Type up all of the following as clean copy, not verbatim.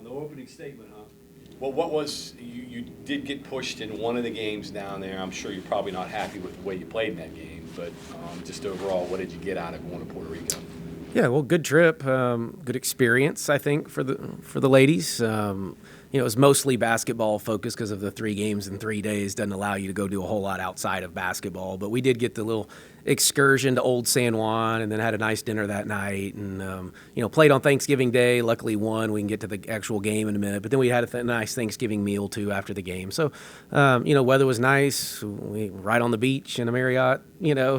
On the opening statement, huh? Well, what was you did get pushed in one of the games down there. I'm sure you're probably not happy with the way you played in that game, but just overall, what did you get out of going to Puerto Rico? Yeah, well, good trip, good experience, I think, for the ladies. It was mostly basketball focused because of the 3 games in 3 days doesn't allow you to go do a whole lot outside of basketball. But we did get the little excursion to Old San Juan, and then had a nice dinner that night, and played on Thanksgiving Day. Luckily, won. We can get to the actual game in a minute. But then we had a nice Thanksgiving meal too after the game. So, weather was nice. We right on the beach in a Marriott.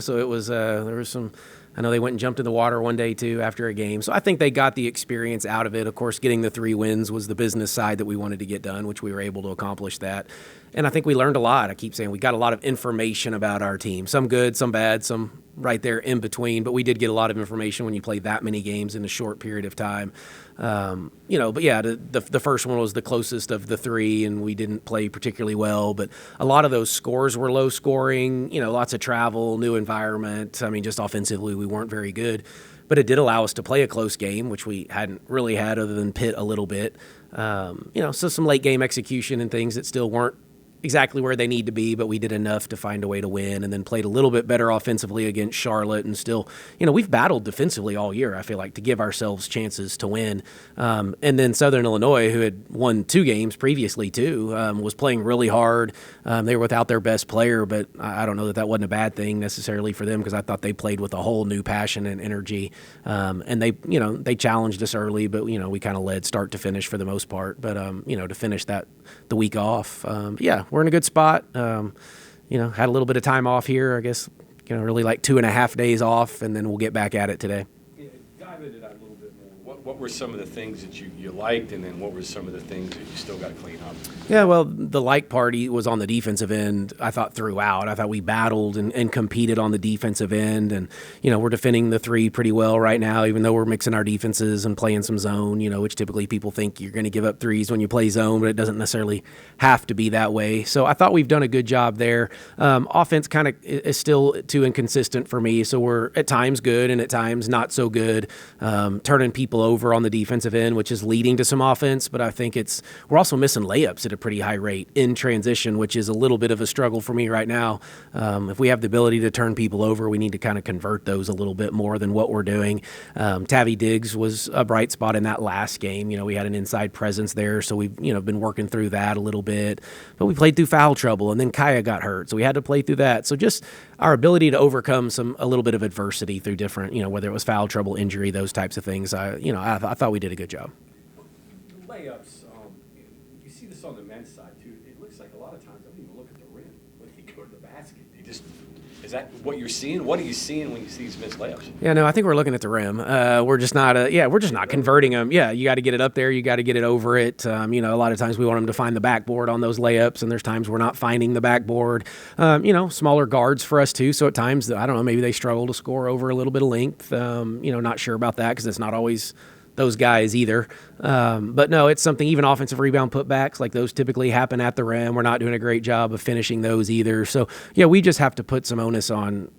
So it was there was some. I know they went and jumped in the water one day, too, after a game. So I think they got the experience out of it. Of course, getting the 3 wins was the business side that we wanted to get done, which we were able to accomplish that. And I think we learned a lot. I keep saying we got a lot of information about our team. Some good, some bad, some right there in between. But we did get a lot of information when you play that many games in a short period of time. But yeah, the first one was the closest of the 3, and we didn't play particularly well. But a lot of those scores were low scoring, lots of travel, new environment. I mean, just offensively, we weren't very good. But it did allow us to play a close game, which we hadn't really had other than Pitt a little bit. So some late game execution and things that still weren't exactly where they need to be, but we did enough to find a way to win, and then played a little bit better offensively against Charlotte. And still, we've battled defensively all year, I feel like, to give ourselves chances to win. And then Southern Illinois, who had won 2 games previously too, was playing really hard. They were without their best player, but I don't know that wasn't a bad thing necessarily for them, because I thought they played with a whole new passion and energy. And they challenged us early, but we kind of led start to finish for the most part. But to finish the week off, yeah, we're in a good spot. Had a little bit of time off here, I guess, really like 2.5 days off, and then we'll get back at it today. Yeah, dive into that a little bit more. What were some of the things that you liked, and then what were some of the things that you still got to clean up? Yeah, well, the like party was on the defensive end, I thought, throughout. I thought we battled and competed on the defensive end, and, we're defending the 3 pretty well right now, even though we're mixing our defenses and playing some zone, which typically people think you're going to give up threes when you play zone, but it doesn't necessarily have to be that way. So I thought we've done a good job there. Offense kind of is still too inconsistent for me, so we're at times good and at times not so good, turning people over on the defensive end, which is leading to some offense, but I think we're also missing layups at a pretty high rate in transition, which is a little bit of a struggle for me right now. If we have the ability to turn people over, we need to kind of convert those a little bit more than what we're doing. Tavi Diggs was a bright spot in that last game. We had an inside presence there, so we've been working through that a little bit. But we played through foul trouble, and then Kaya got hurt, so we had to play through that. So just our ability to overcome a little bit of adversity through different, whether it was foul trouble, injury, those types of things. I thought we did a good job. Layups, you see this on the men's side too. It looks like a lot of times I don't even look at the rim when they go to the basket. Is that what you're seeing? What are you seeing when you see these missed layups? Yeah, no, I think we're looking at the rim. We're just not converting them. Yeah, you got to get it up there. You got to get it over it. A lot of times we want them to find the backboard on those layups, and there's times we're not finding the backboard. Smaller guards for us too. So at times, I don't know, maybe they struggle to score over a little bit of length. Not sure about that because it's not always those guys either. But no, it's something, even offensive rebound putbacks, like those typically happen at the rim. We're not doing a great job of finishing those either. So, yeah, we just have to put some onus on,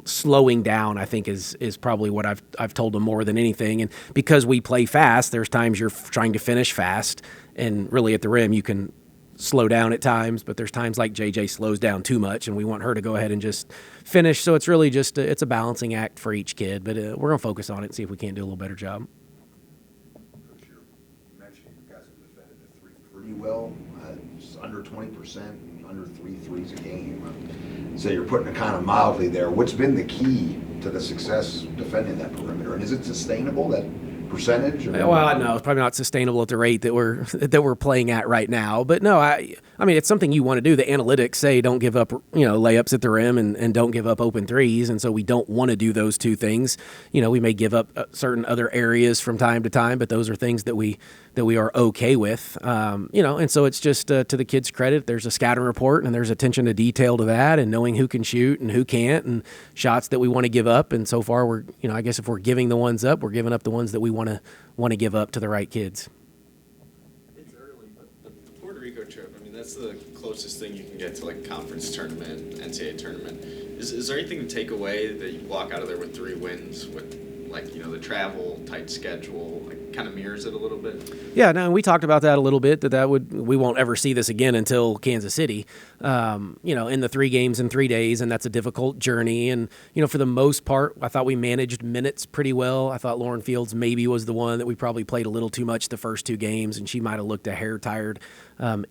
slowing down, I think is probably what I've told them more than anything. And because we play fast, there's times you're trying to finish fast, and really at the rim you can slow down at times, but there's times like JJ slows down too much, and we want her to go ahead and just finish. So it's really just it's a balancing act for each kid, but we're going to focus on it and see if we can't do a little better job. Pretty well, just under 20%, under 3 threes a game. So you're putting it kind of mildly there. What's been the key to the success defending that perimeter, and is it sustainable, that percentage? Well, no, it's probably not sustainable at the rate that we're playing at right now. But no, I mean, it's something you want to do. The analytics say don't give up, layups at the rim and don't give up open threes, and so we don't want to do those two things. We may give up certain other areas from time to time, but those are things that we are okay with. And so it's just to the kids' credit. There's a scouting report, and there's attention to detail to that, and knowing who can shoot and who can't, and shots that we want to give up. And so far, we're, I guess if we're giving the ones up, we're giving up the ones that we want to give up to the right kids. It's early, but the Puerto Rico trip, I mean, that's the closest thing you can get to like a conference tournament, NCAA tournament. Is there anything to take away that you walk out of there with 3 wins with like, the travel tight schedule, like, kind of mirrors it a little bit? Yeah, no, we talked about that a little bit. We won't ever see this again until Kansas City. In the 3 games in 3 days, and that's a difficult journey. And for the most part, I thought we managed minutes pretty well. I thought Lauren Fields maybe was the one that we probably played a little too much the first 2 games, and she might have looked a hair tired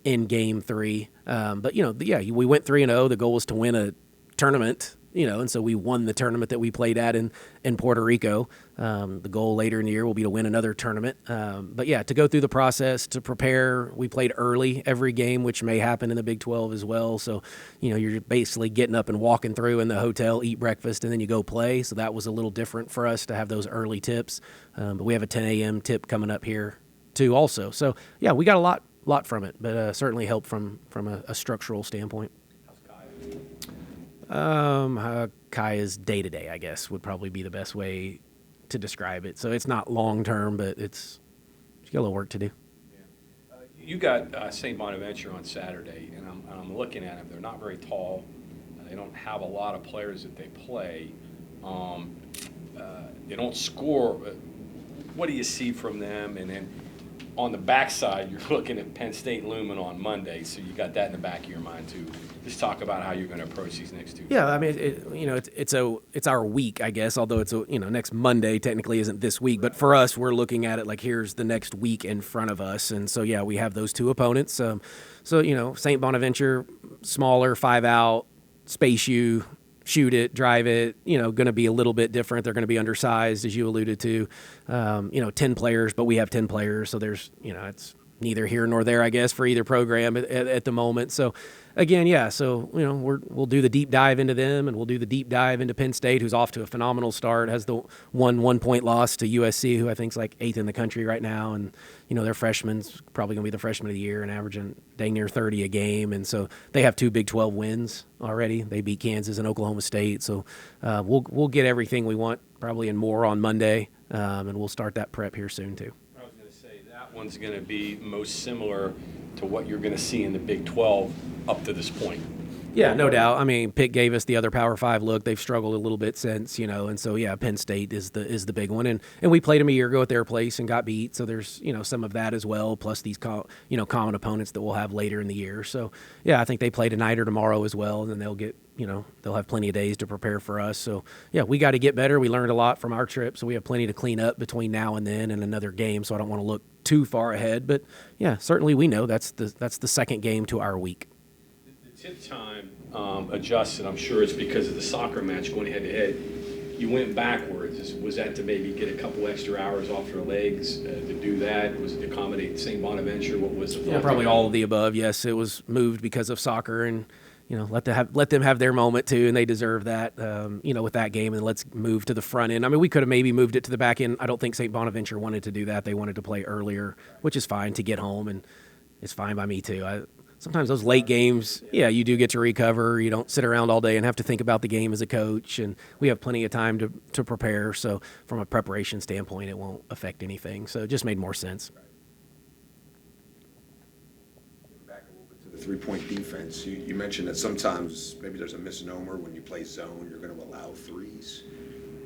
in Game 3. But we went 3-0. The goal was to win a tournament. And so we won the tournament that we played at in Puerto Rico. The goal later in the year will be to win another tournament. But to go through the process, to prepare, we played early every game, which may happen in the Big 12 as well. So, you're basically getting up and walking through in the hotel, eat breakfast, and then you go play. So that was a little different for us to have those early tips. But we have a 10 a.m. tip coming up here too also. So, we got a lot from it, but certainly helped from a structural standpoint. Kaya's day-to-day, I guess, would probably be the best way to describe it. So it's not long-term, but she's got a little work to do. Yeah. You got St. Bonaventure on Saturday, and I'm looking at them. They're not very tall. They don't have a lot of players that they play. They don't score. What do you see from them? And then on the backside, you're looking at Penn State looming on Monday, so you got that in the back of your mind too. Just talk about how you're going to approach these next 2. Yeah, I mean, it's our week, I guess. Although it's next Monday technically isn't this week, but for us, we're looking at it like here's the next week in front of us, and so we have those 2 opponents. St. Bonaventure, smaller, 5 out, space you, shoot it, drive it. Going to be a little bit different. They're going to be undersized, as you alluded to. 10 players, but we have 10 players, so there's it's neither here nor there, I guess, for either program at the moment. So, again, we'll do the deep dive into them, and we'll do the deep dive into Penn State, who's off to a phenomenal start, has the 1-point loss to USC, who I think is like 8th in the country right now, and their freshman's probably going to be the freshman of the year and averaging dang near 30 a game, and so they have 2 Big 12 wins already. They beat Kansas and Oklahoma State, so we'll get everything we want probably and more on Monday, and we'll start that prep here soon too. I was going to say that one's going to be most similar to what you're going to see in the Big 12 up to this point. Yeah, no doubt. I mean, Pitt gave us the other Power 5 look. They've struggled a little bit since, and so Penn State is the big one, and we played them a year ago at their place and got beat. So there's some of that as well, plus these common opponents that we'll have later in the year. So I think they play tonight or tomorrow as well, and then they'll get they'll have plenty of days to prepare for us. So we got to get better. We learned a lot from our trip, so we have plenty to clean up between now and then and another game. So I don't want to look too far ahead, but certainly we know that's the second game to our week. The tip time adjusted. I'm sure it's because of the soccer match going head to head. You went backwards. Was that to maybe get a couple extra hours off your legs to do that? Was it to accommodate St. Bonaventure? What was the thought? Probably all of the above. Yes, it was moved because of soccer, and let them have their moment too, and they deserve that. With that game, and let's move to the front end. I mean, we could have maybe moved it to the back end. I don't think St. Bonaventure wanted to do that. They wanted to play earlier, which is fine to get home, and it's fine by me too. Sometimes those late games, you do get to recover. You don't sit around all day and have to think about the game as a coach, and we have plenty of time to prepare. So from a preparation standpoint, it won't affect anything. So it just made more sense. Back a little bit to the 3-point defense. You mentioned that sometimes maybe there's a misnomer when you play zone, you're going to allow threes.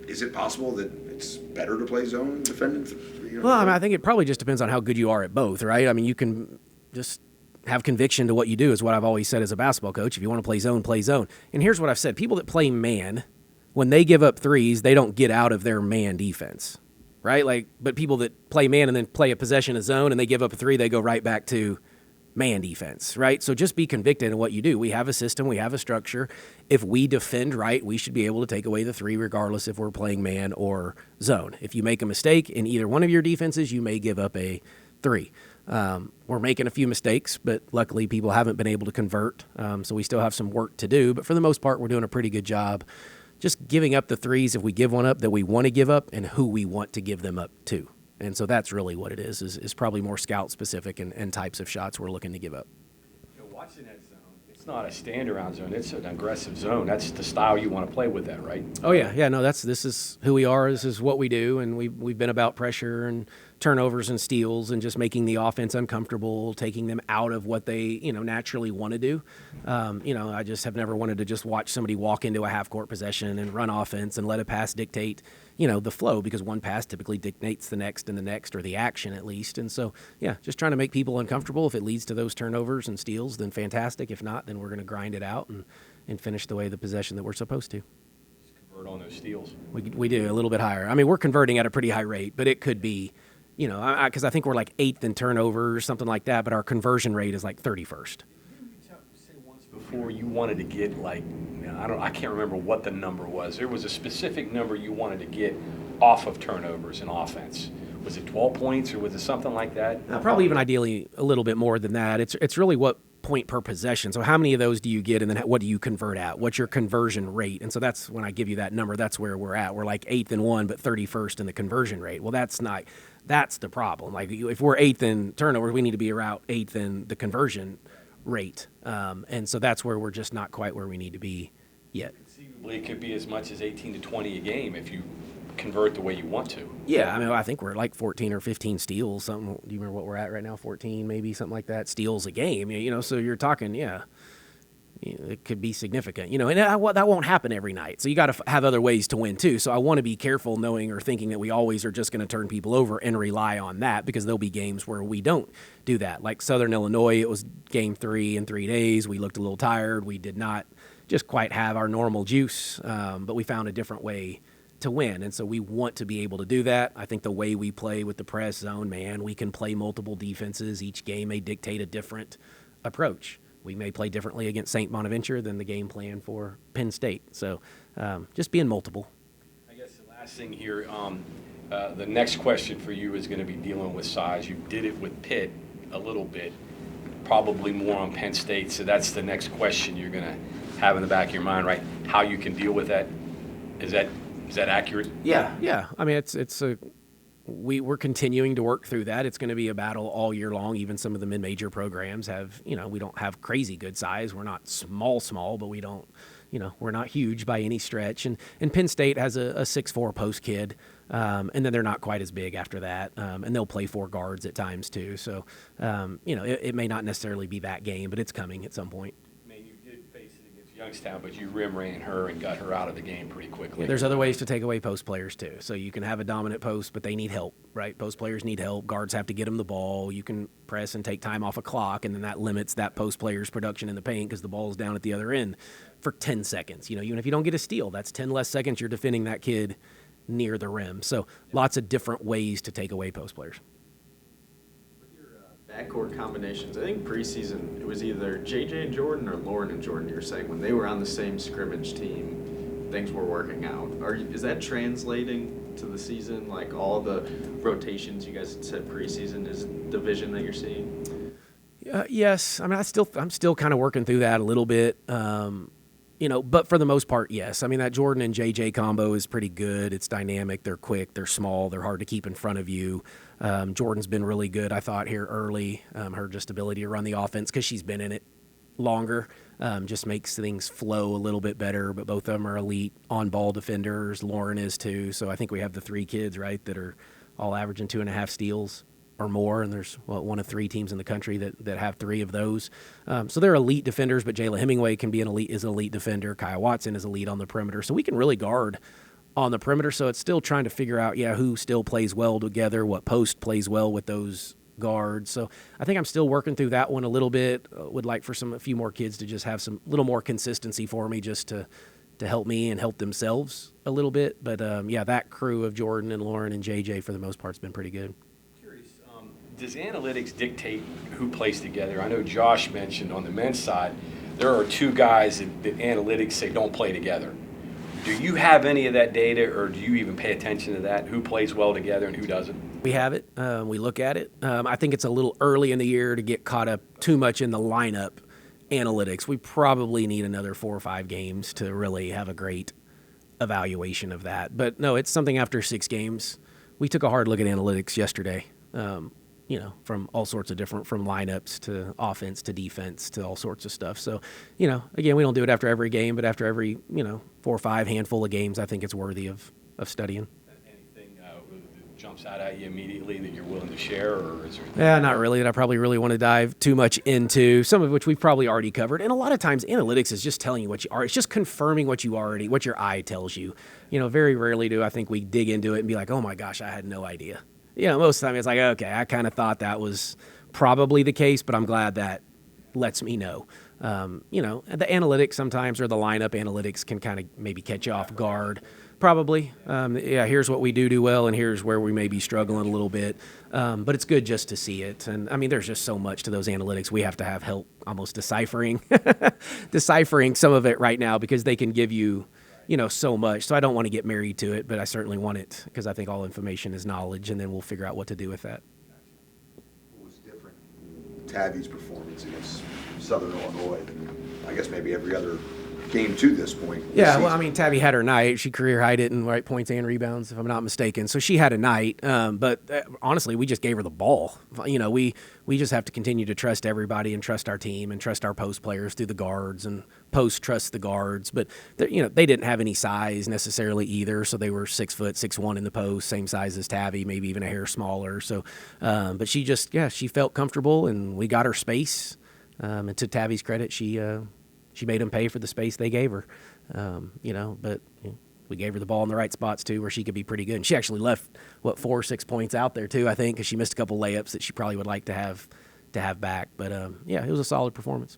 Is it possible that it's better to play zone defending? Well, I think it probably just depends on how good you are at both, right? I mean, you can just have conviction to what you do is what I've always said as a basketball coach. If you want to play zone, play zone. And here's what I've said. People that play man, when they give up threes, they don't get out of their man defense, right? But people that play man and then play a possession of zone and they give up a 3, they go right back to man defense, right? So just be convicted in what you do. We have a system. We have a structure. If we defend right, we should be able to take away the 3 regardless if we're playing man or zone. If you make a mistake in either one of your defenses, you may give up a 3. We're making a few mistakes, but luckily people haven't been able to convert, so we still have some work to do. But for the most part, we're doing a pretty good job just giving up the 3s if we give one up that we want to give up and who we want to give them up to. And so that's really what it is probably more scout-specific and types of shots we're looking to give up. Watching that zone, it's not a stand-around zone. It's an aggressive zone. That's the style you want to play with that, right? Oh, yeah. No, this is who we are. This is what we do, and we've been about pressure and turnovers and steals and just making the offense uncomfortable, taking them out of what they, naturally want to do. I just have never wanted to just watch somebody walk into a half-court possession and run offense and let a pass dictate, the flow, because one pass typically dictates the next and the next, or the action at least. And so, yeah, just trying to make people uncomfortable. If it leads to those turnovers and steals, then fantastic. If not, then we're going to grind it out and finish the way the possession that we're supposed to. Just convert on those steals. We do a little bit higher. I mean, we're converting at a pretty high rate, but it could be, because I think we're like 8th in turnovers, something like that, but our conversion rate is like 31st. Didn't you say once before you wanted to get I can't remember what the number was. There was a specific number you wanted to get off of turnovers in offense. Was it 12 points or was it something like that? Probably even ideally a little bit more than that. It's really what point per possession. So how many of those do you get, and then what do you convert at? What's your conversion rate? And so that's when I give you that number, that's where we're at. We're like 8th in one, but 31st in the conversion rate. Well, that's the problem. Like if we're 8th in turnovers, we need to be around 8th in the conversion rate. And so that's where we're just not quite where we need to be yet. Conceivably, it could be as much as 18 to 20 a game if you convert the way you want to. Yeah, I mean, I think we're like 14 or 15 steals. Something. Do you remember what we're at right now? 14, maybe something like that. Steals a game. So you're talking, it could be significant. And that won't happen every night. So you got to have other ways to win too. So I want to be careful, knowing or thinking that we always are just going to turn people over and rely on that, because there'll be games where we don't do that. Like Southern Illinois, it was game 3 in 3 days. We looked a little tired. We did not just quite have our normal juice, but we found a different way to win. And so we want to be able to do that. I think the way we play with the press zone, we can play multiple defenses. Each game may dictate a different approach. We may play differently against St. Bonaventure than the game plan for Penn State. So just being multiple. I guess the last thing here, the next question for you is going to be dealing with size. You did it with Pitt a little bit, probably more on Penn State. So that's the next question you're going to have in the back of your mind, right? How you can deal with that. Is that accurate? Yeah. I mean, we're continuing to work through that. It's going to be a battle all year long. Even some of the mid-major programs have, we don't have crazy good size. We're not small, but we don't, we're not huge by any stretch. And Penn State has a 6'4" post kid, and then they're not quite as big after that. And they'll play 4 guards at times too. So, it may not necessarily be that game, but it's coming at some point. Youngstown, but you ran her and got her out of the game pretty quickly. Yeah, there's other ways to take away post players too. So you can have a dominant post, but they need help, right? Post players need help. Guards have to get them the ball. You can press and take time off a clock, and then that limits that post player's production in the paint because the ball is down at the other end for 10 seconds. Even if you don't get a steal, that's 10 less seconds you're defending that kid near the rim. So lots of different ways to take away post players. Backcourt combinations. I think preseason it was either JJ and Jordan or Lauren and Jordan. You were saying when they were on the same scrimmage team, things were working out. Is that translating to the season? Like all the rotations you guys had said preseason is the vision that you're seeing? Yes. I mean, I'm still kind of working through that a little bit. But for the most part, yes. I mean, that Jordan and JJ combo is pretty good. It's dynamic. They're quick. They're small. They're hard to keep in front of you. Jordan's been really good, I thought, here early. Her just ability to run the offense, because she's been in it longer, just makes things flow a little bit better. But both of them are elite on-ball defenders. Lauren is too. So I think we have the 3 kids, right, that are all averaging 2.5 steals or more, and there's one of 3 teams in the country that have 3 of those. So they're elite defenders, but Jayla Hemingway is an elite defender. Kaya Watson is elite on the perimeter. So we can really guard on the perimeter. So it's still trying to figure out, who still plays well together, what post plays well with those guards. So I think I'm still working through that one a little bit. Would like for a few more kids to just have some little more consistency for me, just to help me and help themselves a little bit. But that crew of Jordan and Lauren and JJ for the most part has been pretty good. Does analytics dictate who plays together? I know Josh mentioned on the men's side, there are 2 guys that analytics say don't play together. Do you have any of that data, or do you even pay attention to that? Who plays well together and who doesn't? We have it. We look at it. I think it's a little early in the year to get caught up too much in the lineup analytics. We probably need another 4 or 5 games to really have a great evaluation of that. But no, it's something after 6 games. We took a hard look at analytics yesterday. From all sorts of different, from lineups to offense to defense to all sorts of stuff. So, again, we don't do it after every game, but after every, 4 or 5 handful of games, I think it's worthy of studying. Anything that jumps out at you immediately that you're willing to share, or is there? Yeah, not really. That I probably really want to dive too much into, some of which we've probably already covered. And a lot of times analytics is just telling you what you are. It's just confirming what your eye tells you. very rarely do I think we dig into it and be like, oh my gosh, I had no idea. Most of the time it's like, okay, I kind of thought that was probably the case, but I'm glad that lets me know. The analytics sometimes, or the lineup analytics, can kind of maybe catch you off guard. Probably. Here's what we do well, and here's where we may be struggling a little bit. But it's good just to see it. And I mean, there's just so much to those analytics. We have to have help almost deciphering some of it right now, because they can give you, so much. So I don't want to get married to it, but I certainly want it, because I think all information is knowledge, and then we'll figure out what to do with that. What was different in Tabby's performance against Southern Illinois than, I guess, maybe every other game to this point? Yeah, well, I mean, Tabby had her night. She career high it in points and rebounds, if I'm not mistaken. So she had a night. But honestly, we just gave her the ball. We just have to continue to trust everybody and trust our team and trust our post players through the guards, and post trust the guards. But they didn't have any size necessarily either. So they were 6 foot, 6'1" in the post, same size as Tabby, maybe even a hair smaller. So, but she felt comfortable, and we got her space. And to Tabby's credit, she made them pay for the space they gave her, but we gave her the ball in the right spots too, where she could be pretty good. And she actually left 4 or 6 points out there too, I think, because she missed a couple layups that she probably would like to have back. But it was a solid performance.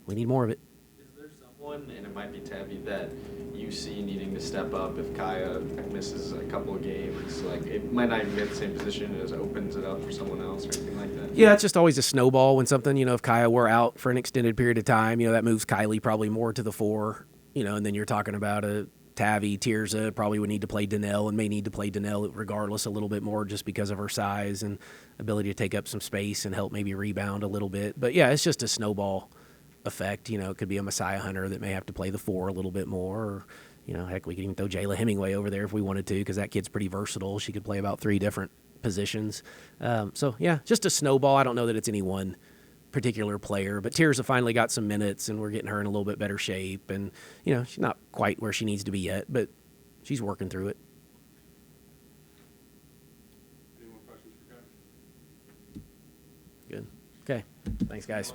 We need more of it. Is there someone, and it might be Tabby, that you see needing to step up if Kaya misses a couple of games? Like, it might not even be at the same position, it just opens it up for someone else or anything like that? Yeah, it's just always a snowball when something, if Kaya were out for an extended period of time, that moves Kylie probably more to the 4, and then you're talking about a Tabby, Tirza probably would need to play Donnell, and may need to play Donnell regardless a little bit more, just because of her size and ability to take up some space and help maybe rebound a little bit. But yeah, it's just a snowball effect. It could be a Messiah Hunter that may have to play the 4 a little bit more, or heck, we could even throw Jayla Hemingway over there if we wanted to, because that kid's pretty versatile. She could play about 3 different positions. So yeah, just a snowball. I don't know that it's any one particular player, but Tirza finally got some minutes, and we're getting her in a little bit better shape. And she's not quite where she needs to be yet, but she's working through it. Any more questions for Coach? Good. Okay. Thanks, guys.